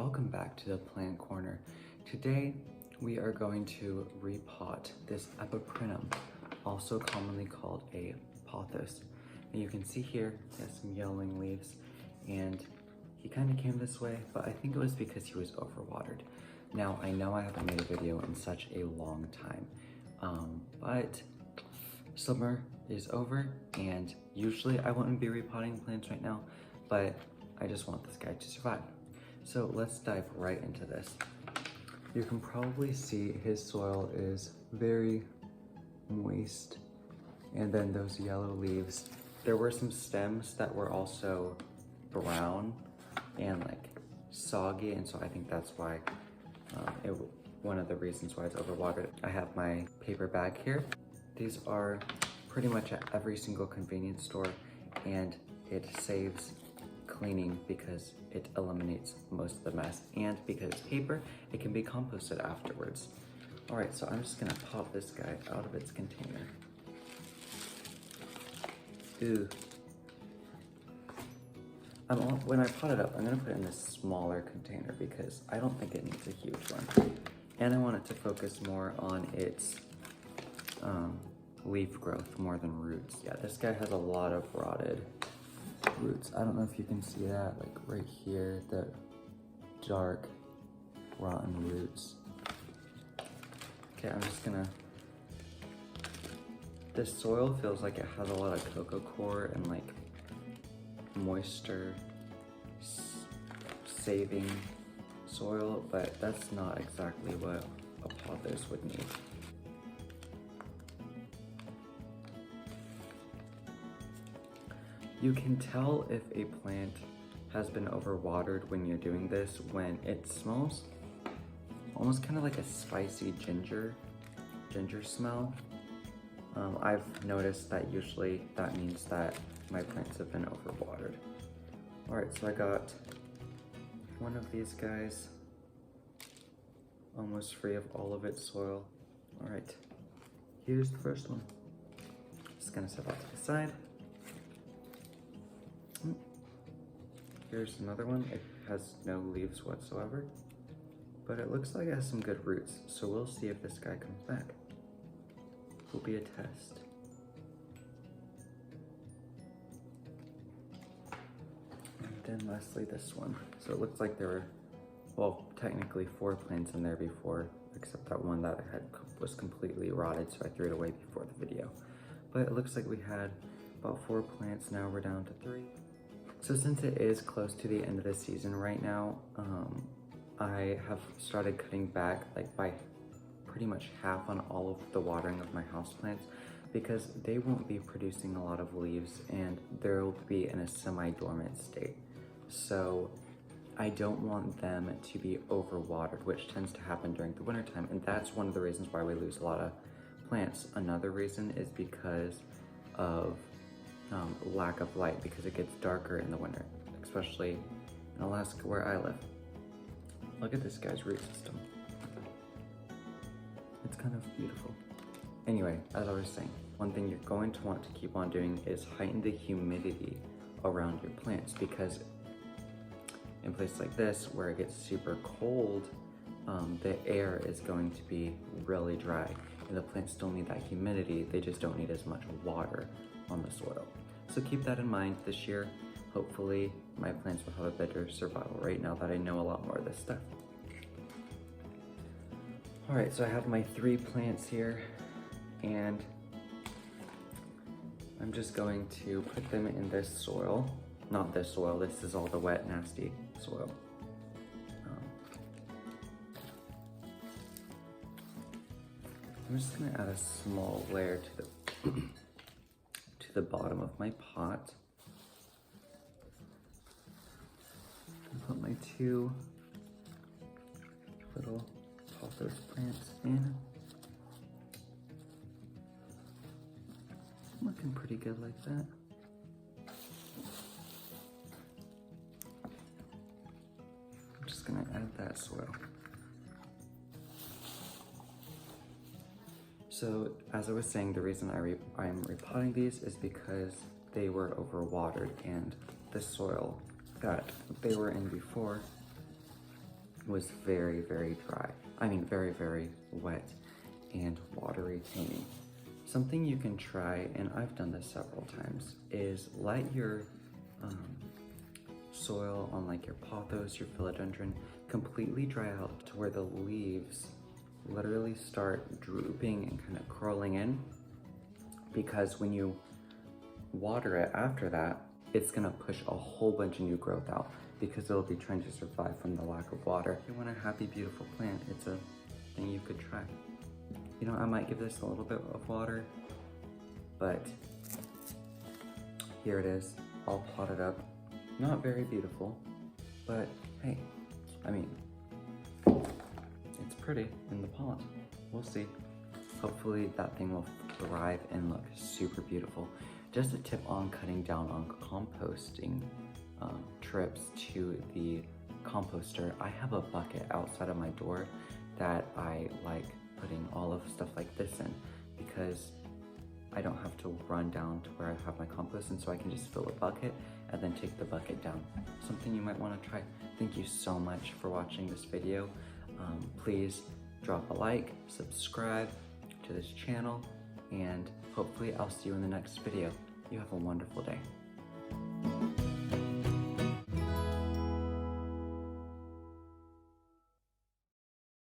welcome back to the plant corner. Today we are going to repot this Ep.9, also commonly called a pothos. And you can see here he has some yellowing leaves, and he kind of came this way, but I think it was because he was overwatered. Now I know I haven't made a video in such a long time, but summer is over, and usually I wouldn't be repotting plants right now, but I just want this guy to survive. So let's dive right into this. You can probably see his soil is very moist, and then those yellow leaves. There were some stems that were also brown and like soggy, and so I think that's why one of the reasons why it's overwatered. I have my paper bag here. These are pretty much at every single convenience store, and it saves cleaning because it eliminates most of the mess, and because it's paper, it can be composted afterwards. All right, so I'm just gonna pop this guy out of its container. Ooh. When I pot it up, I'm gonna put it in this smaller container because I don't think it needs a huge one. And I want it to focus more on its leaf growth more than roots. Yeah, this guy has a lot of rotted roots. I don't know if you can see that, like right here, the dark rotten roots. Okay, I'm just gonna, this soil feels like it has a lot of cocoa coir and like moisture saving soil, but that's not exactly what a pothos would need. You can tell if a plant has been overwatered when you're doing this when it smells almost kind of like a spicy ginger smell. I've noticed that usually that means that my plants have been overwatered. All right, so I got one of these guys almost free of all of its soil. All right, here's the first one. Just gonna set that to the side. Here's another one. It has no leaves whatsoever, but it looks like it has some good roots. So we'll see if this guy comes back. Will be a test. And then lastly, this one. So it looks like there were, well, technically 4 plants in there before, except that one that I had was completely rotted, so I threw it away before the video. But it looks like we had about 4 plants. Now we're down to 3. So since it is close to the end of the season right now, I have started cutting back like by pretty much half on all of the watering of my houseplants because they won't be producing a lot of leaves and they'll be in a semi-dormant state. So I don't want them to be overwatered, which tends to happen during the wintertime, and that's one of the reasons why we lose a lot of plants. Another reason is because of lack of light, because it gets darker in the winter, especially in Alaska where I live. Look at this guy's root system. It's kind of beautiful. Anyway, as I was saying, one thing you're going to want to keep on doing is heighten the humidity around your plants, because in places like this where it gets super cold, the air is going to be really dry, and the plants still need that humidity. They just don't need as much water on the soil. So keep that in mind this year. Hopefully my plants will have a better survival rate now that I know a lot more of this stuff. All right, so I have my 3 plants here, and I'm just going to put them in this soil. Not this soil, this is all the wet, nasty soil. I'm just gonna add a small layer to the to the bottom of my pot. And put my 2 little pothos plants in. Looking pretty good like that. I'm just gonna add that soil. So as I was saying, the reason I'm repotting these is because they were overwatered, and the soil that they were in before was very, very dry. I mean, very, very wet and watery taming. Something you can try, and I've done this several times, is let your soil on like your pothos, your philodendron, completely dry out to where the leaves literally start drooping and kind of curling in, because when you water it after that, it's gonna push a whole bunch of new growth out because it'll be trying to survive from the lack of water. If you want a happy, beautiful plant, it's a thing you could try. You know, I might give this a little bit of water, but here it is, all potted up. Not very beautiful, but hey, I mean, it's pretty in the pot. We'll see. Hopefully that thing will thrive and look super beautiful. Just a tip on cutting down on composting trips to the composter. I have a bucket outside of my door that I like putting all of stuff like this in, because I don't have to run down to where I have my compost, and so I can just fill a bucket and then take the bucket down. Something you might want to try. Thank you so much for watching this video. Please drop a like, subscribe to this channel, and hopefully I'll see you in the next video. You have a wonderful day.